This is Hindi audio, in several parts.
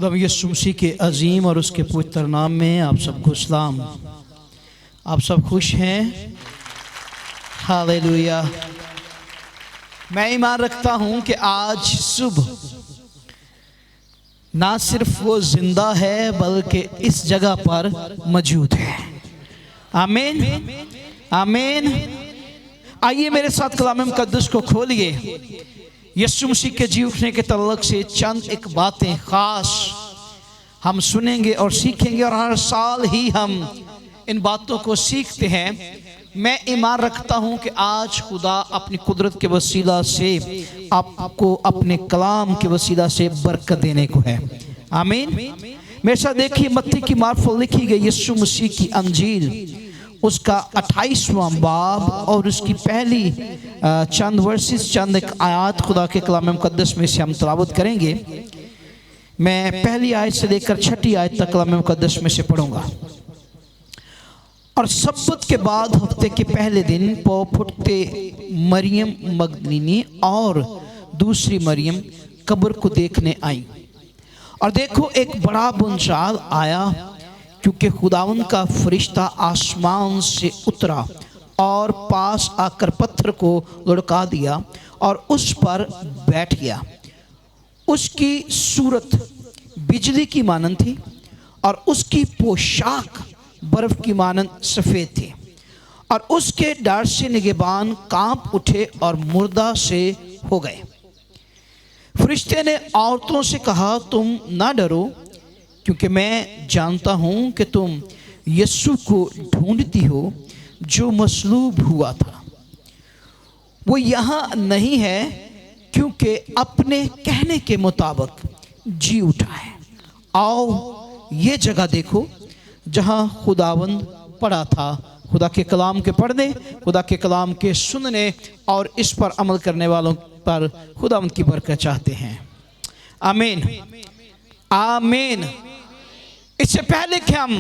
खुदा यीशु मसीह के अजीम और उसके पवित्र नाम में आप सबको सलाम। आप सब खुश हैं? हालेलुया। मैं ईमान रखता हूं कि आज सुबह ना सिर्फ वो जिंदा है बल्कि इस जगह पर मौजूद है। आमीन आमीन। आइए मेरे साथ कलाम मुकद्दस को खोलिए। यीशु मसीह के जी उठने के तल्लुक से चंद एक बातें खास हम सुनेंगे और सीखेंगे, और हर साल ही हम इन बातों को सीखते हैं। मैं ईमान रखता हूं कि आज खुदा अपनी कुदरत के वसीला से आपको अपने कलाम के वसीला से बरकत देने को है। आमीन। मेरे साथ देखिए, मत्ती की मार्फत लिखी गई यीशु मसीह की अंजील, उसका 28वां बाब और उसकी पहली चंद वर्सेस, चंद एक आयत खुदा के कलाम मुकद्दस में से हम तिलावत करेंगे। मैं पहली आयत से लेकर 6ठी आयत तक कलाम मुकद्दस में से पढ़ूंगा। और सब्बत के बाद हफ्ते के पहले दिन पौ फुटते मरियम मगदलीनी और दूसरी मरियम कब्र को देखने आई, और देखो एक बड़ा बुंचाल आया, क्योंकि खुदावंद का फरिश्ता आसमान से उतरा और पास आकर पत्थर को लुढ़का दिया और उस पर बैठ गया। उसकी सूरत बिजली की मानंद थी और उसकी पोशाक बर्फ की मानंद सफ़ेद थी, और उसके डर से निगहबान कांप उठे और मुर्दा से हो गए। फरिश्ते ने औरतों से कहा, तुम ना डरो, क्योंकि मैं जानता हूं कि तुम यीशु को ढूंढती हो जो मसलूब हुआ था। वो यहाँ नहीं है, क्योंकि अपने कहने के मुताबिक जी उठा है। आओ ये जगह देखो जहाँ खुदावंद पड़ा था। खुदा के कलाम के पढ़ने, खुदा के कलाम के सुनने और इस पर अमल करने वालों पर खुदावंद की बरकत चाहते हैं। आमीन आमीन। इससे पहले कि हम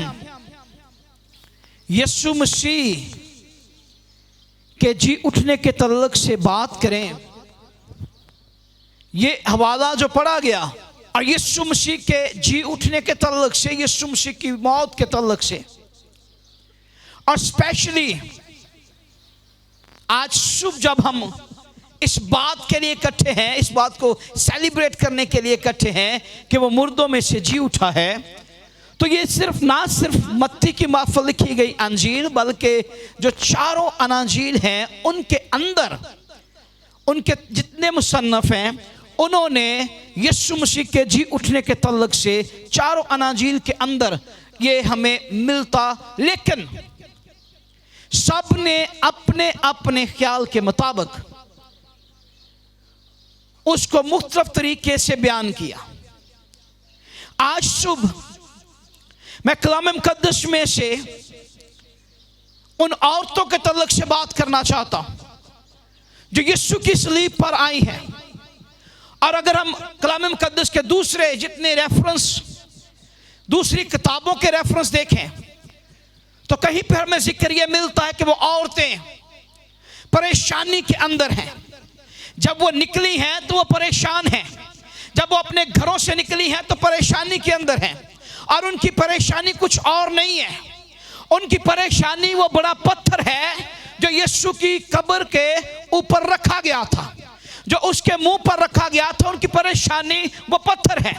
यीशु मसीह के जी उठने के तल्लुक से बात करें, ये हवाला जो पढ़ा गया और यीशु मसीह के जी उठने के तल्लुक से, यीशु मसीह की मौत के तल्लुक से, और स्पेशली आज सुबह जब हम इस बात के लिए इकट्ठे हैं, इस बात को सेलिब्रेट करने के लिए इकट्ठे हैं कि वो मुर्दों में से जी उठा है, तो ये ना सिर्फ मत्ती की मार्फत लिखी गई अंजील, बल्कि जो चारों अनाजील हैं उनके अंदर, उनके जितने मुसन्नफ हैं, उन्होंने यीशु मसीह के जी उठने के तल्लुक से चारों अनाजील के अंदर ये हमें मिलता, लेकिन सब ने अपने अपने ख्याल के मुताबिक उसको मुख्तलिफ तरीके से बयान किया। आज सुबह मैं कलाम मुकद्दस में से उन औरतों के तल्लुक से बात करना चाहता हूं जो यीशु की सलीब पर आई हैं। और अगर हम कलाम मुकद्दस के दूसरे जितने रेफरेंस, दूसरी किताबों के रेफरेंस देखें, तो कहीं पर हमें जिक्र यह मिलता है कि वो औरतें परेशानी के अंदर हैं। जब वो निकली हैं तो वो परेशान हैं, जब वो अपने घरों से निकली हैं तो परेशानी के अंदर हैं, और उनकी परेशानी कुछ और नहीं है। उनकी परेशानी वो बड़ा पत्थर है जो यीशु की कब्र के ऊपर रखा गया था, जो उसके मुंह पर रखा गया था। उनकी परेशानी वो पत्थर है,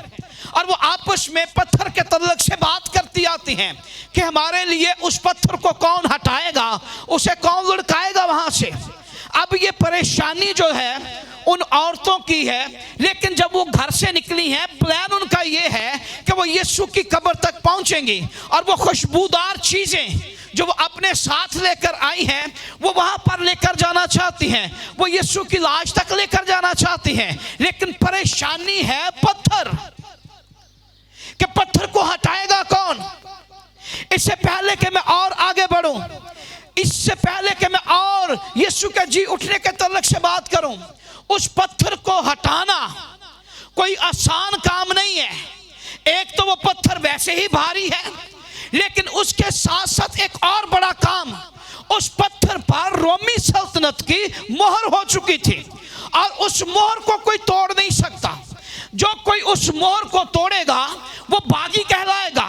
और वो आपस में पत्थर के तल्लुक से बात करती आती हैं कि हमारे लिए उस पत्थर को कौन हटाएगा, उसे कौन लुढ़काएगा वहां से। अब ये परेशानी जो है उन औरतों की है, लेकिन जब वो घर से निकली हैं, प्लान उनका ये है कि वो यीशु की कब्र तक पहुंचेंगी, और वो खुशबूदार चीजें जो वो अपने साथ लेकर आई हैं वो वहां पर लेकर जाना चाहती हैं, वो यीशु की लाश तक लेकर जाना चाहती हैं। लेकिन परेशानी है पत्थर, कि पत्थर को हटाएगा कौन। इससे पहले कि मैं और आगे बढ़ूं, इससे पहले कि मैं और यीशु के जी उठने के तल्लुक से बात करूं, उस पत्थर को हटाना कोई आसान काम नहीं है। एक तो वो पत्थर वैसे ही भारी है, लेकिन उसके साथ साथ एक और बड़ा काम, उस पत्थर पर रोमी सल्तनत की मोहर हो चुकी थी, और उस मोहर को कोई तोड़ नहीं सकता। जो कोई उस मोहर को तोड़ेगा वो बागी कहलाएगा।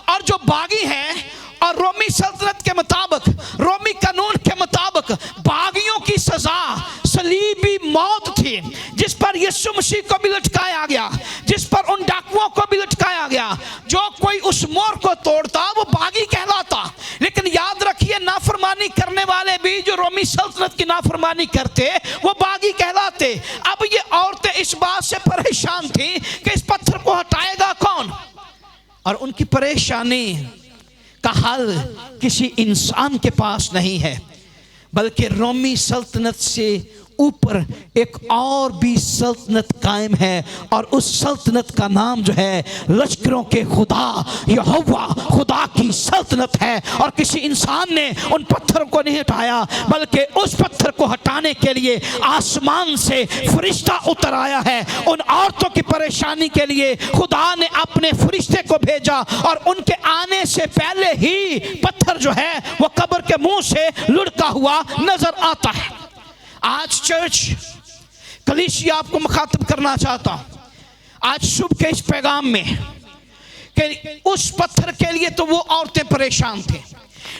और जो बागी है, और रोमी सल्तनत के मुताबिक, रोमी कानून के मुताबिक बागियों की सजा सलीबी मौत थी, जिस पर यीशु मसीह को भी लटकाया गया, जिस पर उन डाकुओं को भी लटकाया गया। जो कोई उस मोहर को तोड़ता वो बागी कहलाता। लेकिन याद रखिए, नाफरमानी करने वाले भी जो रोमी सल्तनत की नाफरमानी करते वो बागी कहलाते। अब ये औरतें इस बात से परेशान थी कि इस पत्थर को हटाएगा कौन, और उनकी परेशानी का हल किसी इंसान के पास नहीं है, बल्कि रोमी सल्तनत से ऊपर एक और भी सल्तनत कायम है, और उस सल्तनत का नाम जो है लश्करों के खुदा यहोवा खुदा की सल्तनत है। और किसी इंसान ने उन पत्थरों को नहीं हटाया, बल्कि उस पत्थर को हटाने के लिए आसमान से फरिश्ता उतर आया है। उन औरतों की परेशानी के लिए खुदा ने अपने फरिश्ते को भेजा, और उनके आने से पहले ही पत्थर जो है वो कब्र के मुंह से लुढ़का हुआ नजर आता है। आज चर्च कलीसिया आपको मुखातिब करना चाहता हूं आज सुबह के इस पैगाम में, कि उस पत्थर के लिए तो वो औरतें परेशान थे,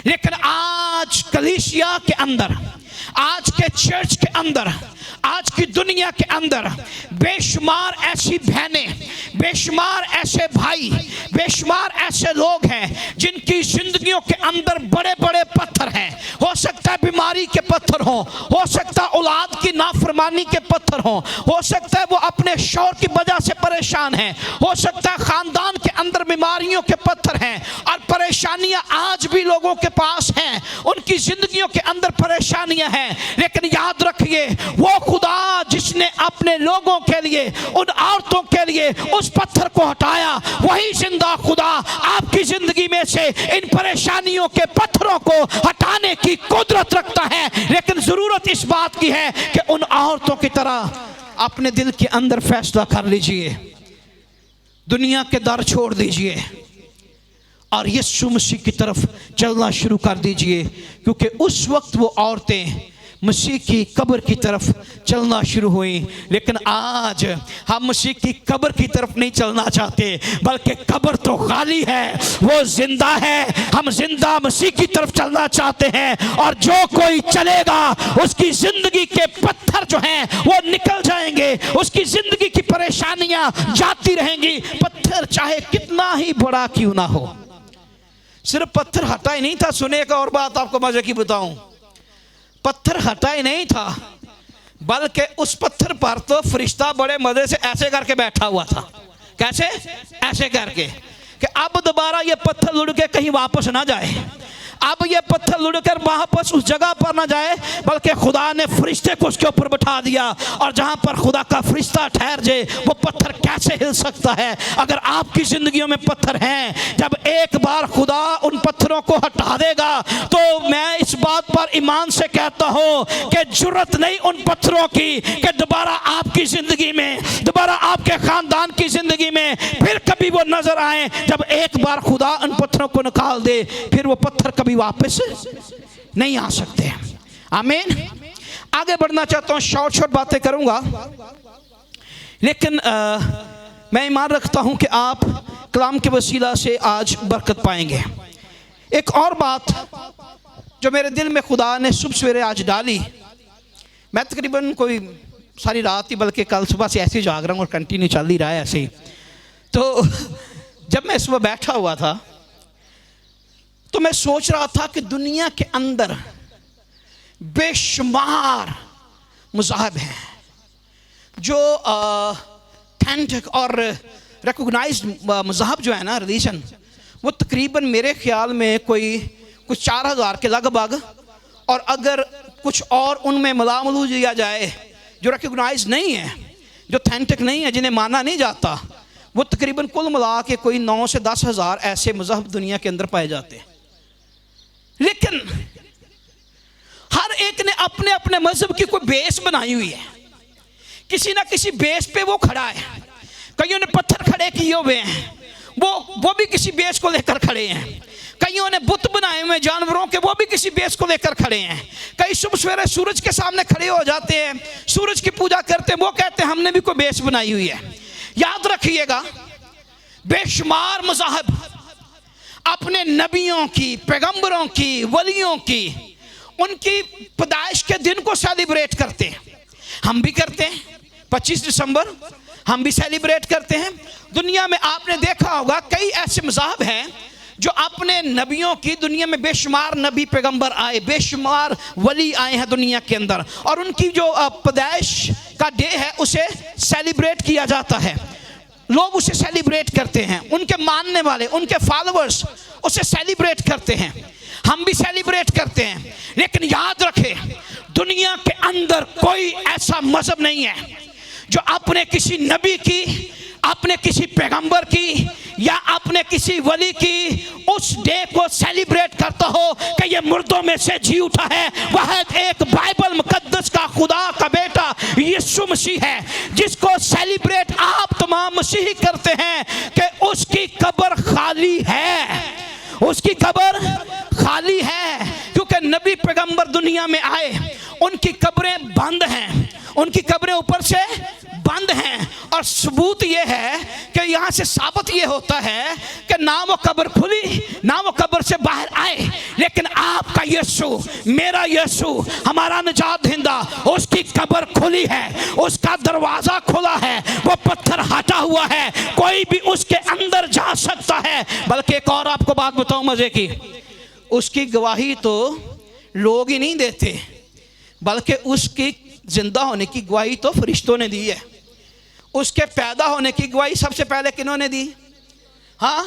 लेकिन आज कलीसिया के अंदर, आज के चर्च के अंदर, आज की दुनिया के अंदर बेशुमार ऐसी बहनें, बेशुमार ऐसे भाई, बेशुमार ऐसे लोग हैं जिनकी जिंदगियों के अंदर बड़े बड़े पत्थर हैं। हो सकता है बीमारी के पत्थर हो सकता है औलाद की नाफरमानी के पत्थर हो सकता है वो अपने शौहर की वजह से परेशान हैं, हो सकता है खानदान के अंदर बीमारियों के पत्थर हैं, और परेशानियां आज भी लोगों के पास हैं, उनकी जिंदगियों के अंदर परेशानियां हैं। लेकिन याद रखिए, वो खुदा जिसने अपने लोगों के लिए, उन औरतों के लिए उस पत्थर को हटाया, वही जिंदा खुदा आपकी जिंदगी में से इन परेशानियों के पत्थरों को हटाने की कुदरत रखता है। लेकिन जरूरत इस बात की है कि उन औरतों की तरह अपने दिल के अंदर फैसला कर लीजिए, दुनिया के दर छोड़ दीजिए और यीशु मसीह की तरफ चलना शुरू कर दीजिए, क्योंकि उस वक्त वो औरतें मसीह की कब्र की तरफ चलना शुरू हुई। लेकिन आज हम मसीह की कब्र की तरफ नहीं चलना चाहते, बल्कि कब्र तो खाली है, वो जिंदा है। हम जिंदा मसीह की तरफ चलना चाहते हैं, और जो कोई चलेगा उसकी जिंदगी के पत्थर जो हैं वो निकल जाएंगे, उसकी जिंदगी की परेशानियां जाती रहेंगी, पत्थर चाहे कितना ही बड़ा क्यों ना हो। सिर्फ पत्थर हटा ही नहीं था, सुने एक और बात आपको मजे की बताऊं, पत्थर हटा ही नहीं था, बल्कि उस पत्थर पर तो फरिश्ता बड़े मजे से ऐसे करके बैठा हुआ था। कैसे? ऐसे करके कि अब दोबारा ये पत्थर लुढ़ के कहीं वापस ना जाए, अब ये पत्थर लुढ़कर वापस उस जगह पर ना जाए, बल्कि खुदा ने फरिश्ते को उसके ऊपर बैठा दिया। और जहां पर खुदा का फरिश्ता ठहर जाए, वो पत्थर कैसे हिल सकता है? अगर आपकी जिंदगियों में पत्थर हैं, जब एक बार खुदा उन पत्थरों को हटा देगा, तो मैं इस बात पर ईमान से कहता हूं कि जरूरत नहीं उन पत्थरों की कि दोबारा आपकी जिंदगी में, दोबारा आपके खानदान की जिंदगी में फिर कभी वो नजर आए। जब एक बार खुदा उन पत्थरों को निकाल दे, फिर वो पत्थर कभी वापस नहीं आ सकते। आमीन। आगे बढ़ना चाहता हूं, शॉर्ट बातें करूंगा, लेकिन मैं ईमान रखता हूं कि आप कलाम के वसीला से आज बरकत पाएंगे। एक और बात जो मेरे दिल में खुदा ने सुबह सवेरे आज डाली, मैं तकरीबन कोई सारी रात ही, बल्कि कल सुबह से ऐसे जाग रहा हूं और कंटिन्यू चल ही रहा है ऐसे ही। तो जब मैं सुबह बैठा हुआ था तो मैं सोच रहा था कि दुनिया के अंदर बेशुमार मज़हब हैं जो ऑथेंटिक और रिकॉग्नाइज्ड मज़हब जो है ना, रिलीजन, वो तकरीबन मेरे ख्याल में कुछ 4000 के लगभग, और अगर कुछ और उनमें मिला दिया जाए जो रिकॉग्नाइज्ड नहीं है, जो ऑथेंटिक नहीं है, जिन्हें माना नहीं जाता, वो तकरीबन कुल मिला के कोई 9 से 10 हज़ार ऐसे मज़हब दुनिया के अंदर पाए जाते हैं। लेकिन हर एक ने अपने अपने मजहब की कोई बेस बनाई हुई है, किसी ना किसी बेस पे वो खड़ा है। कईयों ने पत्थर खड़े किए हुए हैं, वो भी किसी बेस को लेकर खड़े हैं। कईयों ने बुत बनाए हुए जानवरों के, वो भी किसी बेस को लेकर खड़े हैं। कई सुबह सवेरे सूरज के सामने खड़े हो जाते हैं, सूरज की पूजा करते हैं, वो कहते हैं हमने भी कोई बेस बनाई हुई है। याद रखिएगा, बेशुमार मज़ाहब अपने नबियों की, पैगंबरों की, वलियों की, उनकी पैदाइश के दिन को सेलिब्रेट करते हैं। हम भी करते हैं, 25 दिसंबर हम भी सेलिब्रेट करते हैं। दुनिया में आपने देखा होगा कई ऐसे मज़ाहब हैं जो अपने नबियों की, दुनिया में बेशुमार नबी पैगंबर आए, बेशुमार वली आए हैं दुनिया के अंदर, और उनकी जो पैदाइश का डे है उसे सेलिब्रेट किया जाता है। लोग उसे सेलिब्रेट करते हैं, उनके मानने वाले, उनके फॉलोअर्स उसे सेलिब्रेट करते हैं, हम भी सेलिब्रेट करते हैं। लेकिन याद रखें, दुनिया के अंदर कोई ऐसा मजहब नहीं है जो अपने किसी नबी की, अपने किसी पैगंबर की या अपने किसी वली की उस डे को सेलिब्रेट करता हो कि ये मुर्दों में से जी उठा है। वह एक बाइबल मुकद्दस का खुदा का बेटा यीशु मसीह है, जिसको सेलिब्रेट आप तमाम मसीही करते हैं कि उसकी कब्र खाली है, उसकी कब्र खाली है। क्योंकि नबी पैगंबर दुनिया में आए, उनकी कब्रें बंद हैं, उनकी कब्रें ऊपर से बंद हैं। और सबूत ये है कि यहाँ से साबित ये होता है कि ना वो कब्र खुली, ना वो कब्र से बाहर आए, लेकिन आपका यीशु, मेरा यीशु, हमारा निजात दहिंदा, उसकी कब्र खुली है, उसका दरवाजा खुला है, वो पत्थर हटा हुआ है, कोई भी उसके अंदर जा सकता है। बल्कि एक और आपको बात बताऊं मजे की, उसकी गवाही तो लोग ही नहीं देते, बल्कि उसकी जिंदा होने की गवाही तो फरिश्तों ने दी है। उसके पैदा होने की गवाही सबसे पहले किन्होंने दी? हाँ,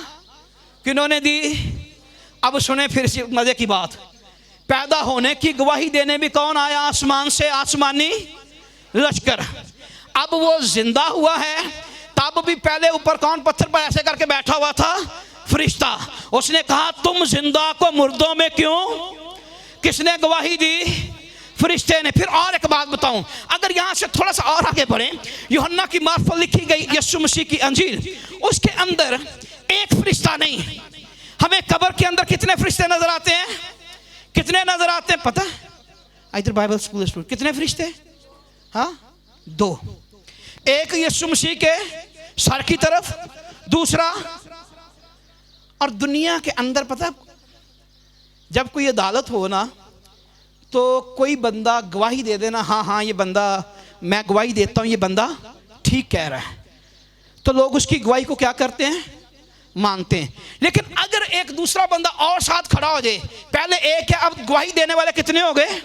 किन्होंने दी? अब सुने फिर से मजे की बात, पैदा होने की गवाही देने भी कौन आया? आसमान से, आसमानी लश्कर। अब वो जिंदा हुआ है, तब भी पहले ऊपर कौन पत्थर पर ऐसे करके बैठा हुआ था? फरिश्ता। उसने कहा तुम जिंदा को मुर्दों में क्यों? किसने गवाही दी? फरिश्ते ने। फिर और एक बात बताऊं, अगर यहां से थोड़ा सा और आगे बढ़े, यूहन्ना की मार्फत लिखी गई यीशु मसीह की अंजील, उसके अंदर एक फरिश्ता नहीं, हमें कब्र के अंदर कितने फरिश्ते नजर आते हैं? कितने नजर आते हैं पता है? इधर बाइबल स्कूल स्टूडेंट, कितने फरिश्ते? हाँ, 2। एक यीशु मसीह के सर की तरफ, दूसरा। और दुनिया के अंदर पता, जब कोई अदालत हो ना, तो कोई बंदा गवाही दे देना, हाँ हाँ ये बंदा, मैं गवाही देता हूँ ये बंदा ठीक कह रहा है, तो लोग उसकी गवाही को क्या करते हैं? मानते हैं। लेकिन अगर एक दूसरा बंदा और साथ खड़ा हो जाए, पहले एक है, अब गवाही देने वाले कितने हो गए?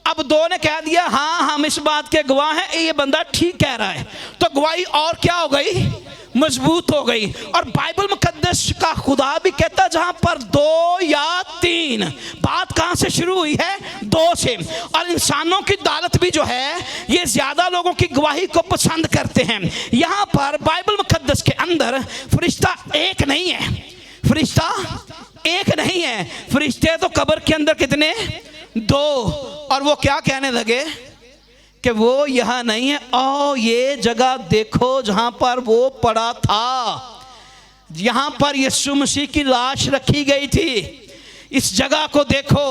अब 2 ने कह दिया हाँ हम इस बात के गवाह हैं, ये बंदा ठीक कह रहा है, तो गवाही और क्या हो गई? मजबूत हो गई। और बाइबल मुकद्दस का खुदा भी कहता जहां पर 2 या 3, बात कहां से शुरू हुई है? 2 से। और इंसानों की अदालत भी जो है ये ज्यादा लोगों की गवाही को पसंद करते हैं। यहां पर बाइबल मुकद्दस के अंदर फरिश्ता एक नहीं है, फरिश्ता एक नहीं है, फरिश्ते तो कब्र के अंदर कितने? 2। और वो क्या कहने लगे कि वो यहाँ नहीं है, ओ ये जगह देखो जहां पर वो पड़ा था, यहां पर यीशु मसीह की लाश रखी गई थी, इस जगह को देखो।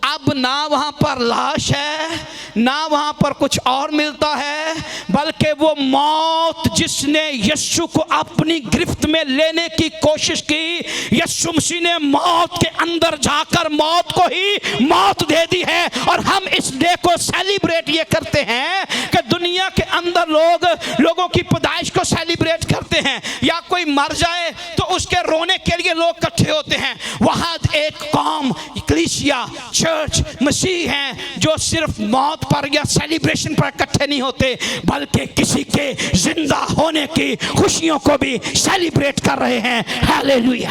अब ना वहां पर लाश है, ना वहां पर कुछ और मिलता है, बल्कि वो मौत जिसने यीशु को अपनी गिरफ्त में लेने की कोशिश की, यीशु मसीह ने मौत के अंदर जाकर मौत को ही मौत दे दी है। और हम इस डे को सेलिब्रेट ये करते हैं कि दुनिया के अंदर लोगों की पैदाइश को सेलिब्रेट करते हैं, या कोई मर जाए तो उसके रोने के लिए लोग इकट्ठे होते हैं। वहां एक कौम, कलीसिया, चर्च, मसीह हैं जो सिर्फ मौत पर या सेलिब्रेशन पर इकट्ठे नहीं होते, बल्कि किसी के जिंदा होने की खुशियों को भी सेलिब्रेट कर रहे हैं। Hallelujah,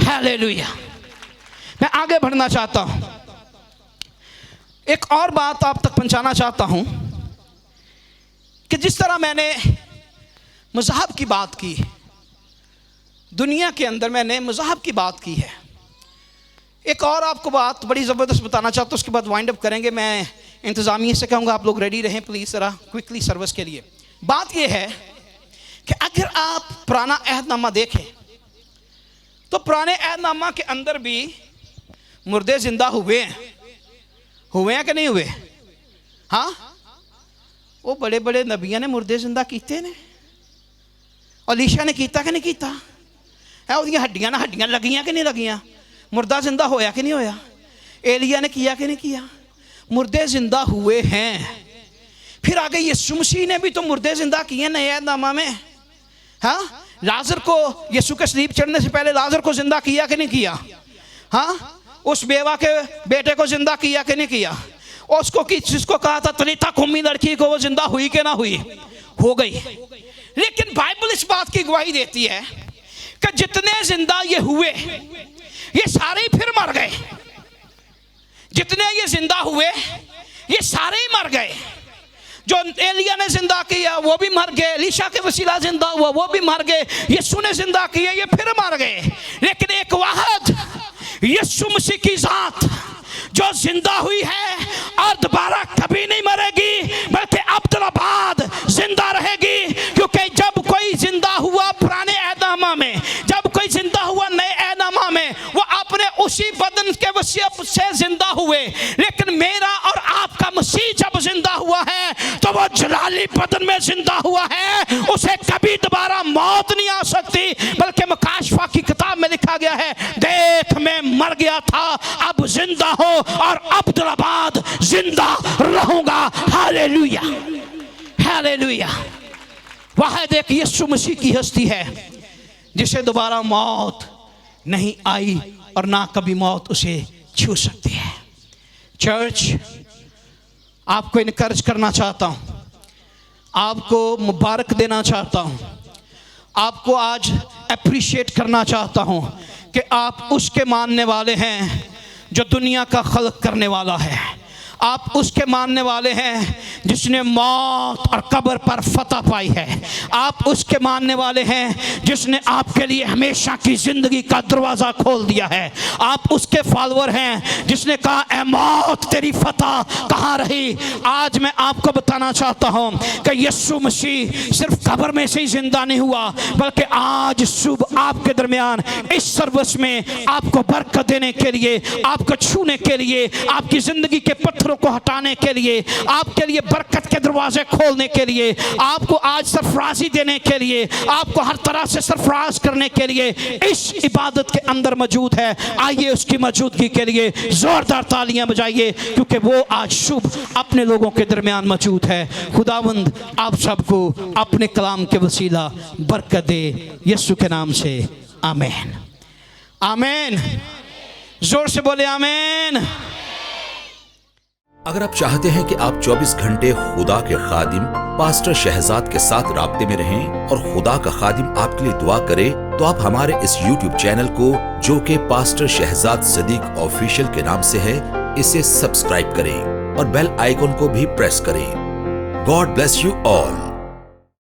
hallelujah. मैं आगे बढ़ना चाहता हूं, एक और बात आप तक पहुंचाना चाहता हूं कि जिस तरह मैंने मज़हब की बात की, दुनिया के अंदर मैंने मज़हब की बात की है, एक और आपको बात बड़ी ज़बरदस्त बताना चाहता हूँ, उसके बाद वाइंड अप करेंगे। मैं इंतज़ामिया से कहूँगा आप लोग रेडी रहें प्लीज़ ज़रा क्विकली सर्विस के लिए। बात यह है कि अगर आप पुराना अहदनामा देखें तो पुराने अहदनामा के अंदर भी मुर्दे ज़िंदा हुए हैं कि नहीं हुए? हाँ, वो बड़े बड़े नबियों ने मुर्दे ज़िंदा कीते ने, अलीशा ने किया कि नहीं किया है, उसकी हड्डियां ना हड्डियां लगियां कि नहीं लगियां, मुर्दा जिंदा होया कि नहीं होया। एलिया ने किया कि नहीं किया, मुर्दे जिंदा हुए हैं। फिर आगे यीशु मसीह ने भी तो मुर्दे जिंदा किए नए नामा में। हाँ, लाजर को यीशु के सलीब चढ़ने से पहले लाजर को जिंदा किया कि नहीं किया। हाँ, उस बेवा के बेटे को जिंदा किया कि नहीं किया। उसको जिसको कहा था तलीता कुम्मी लड़की को, वो जिंदा हुई कि ना हुई, हो गई। लेकिन बाइबल इस बात की गवाही देती है कि जितने जिंदा ये हुए ये सारे ही फिर मर गए। जितने ये जिंदा हुए ये सारे ही मर गए। जो एलिया ने जिंदा किया वो भी मर गए, एलीशा के वसीला जिंदा हुआ वो भी मर गए, यीशु ने जिंदा किया ये फिर मर गए। लेकिन एक वाहद यीशु मसीह की जात जो जिंदा हुई है और दोबारा कभी नहीं मरेगी, बल्कि अब्दुल्लाबाद जिंदा रहेगी। क्योंकि जब कोई जिंदा हुआ पुराने ऐनामा में, जब कोई जिंदा हुआ नए ऐनामा में, वो अपने उसी बदन के वसीयत से जिंदा हुए। लेकिन मेरा और आपका मसीह जब जिंदा हुआ है तो वो जलाली बदन में जिंदा हुआ है, उसे कभी दोबारा मौत नहीं आ सकती। बल्कि मुकाशफा की किताब में लिखा गया है, देख मैं मर गया था अब जिंदा हो और अब्दुल्लाबाद जिंदा रहूंगा। Hallelujah, hallelujah. वाहिद एक यीशु मसीह की हस्ती है जिसे दोबारा मौत नहीं आई और ना कभी मौत उसे छू सकती है। चर्च, आपको इनकरेज करना चाहता हूं, आपको मुबारक देना चाहता हूं, आपको आज अप्रिशिएट करना चाहता हूं कि आप उसके मानने वाले हैं जो दुनिया का खल्क करने वाला है। आप उसके मानने वाले हैं जिसने मौत और कब्र पर फतह पाई है। आप उसके मानने वाले हैं जिसने आपके लिए हमेशा की जिंदगी का दरवाज़ा खोल दिया है। आप उसके फॉलोअर हैं जिसने कहा ऐ मौत तेरी फतह कहाँ रही। आज मैं आपको बताना चाहता हूँ कि यीशु मसीह सिर्फ कब्र में से ही जिंदा नहीं हुआ, बल्कि आज सुबह आपके दरमियान इस सर्विस में आपको बरकत देने के लिए, आपको छूने के लिए, आपकी जिंदगी के पत्थरों को हटाने के लिए, आपके लिए बरकत के दरवाजे खोलने के लिए, आपको आज सरफराजी देने के लिए, आपको हर तरह से सरफराज करने के लिए इस इबादत के अंदर मौजूद है। आइए उसकी मौजूदगी के लिए जोरदार तालियां बजाइए, क्योंकि वो आज शुभ अपने लोगों के दरमियान मौजूद है। खुदावंद आप सबको अपने कलाम के वसीला बरकत दे, यीशु के नाम से आमीन, आमीन। जोर से बोले आमीन। अगर आप चाहते हैं कि आप 24 घंटे खुदा के खादिम पास्टर शहजाद के साथ राब्ते में रहें और खुदा का खादिम आपके लिए दुआ करे, तो आप हमारे इस YouTube चैनल को, जो कि पास्टर शहजाद सदीक ऑफिशियल के नाम से है, इसे सब्सक्राइब करें और बेल आइकन को भी प्रेस करें। God bless you all.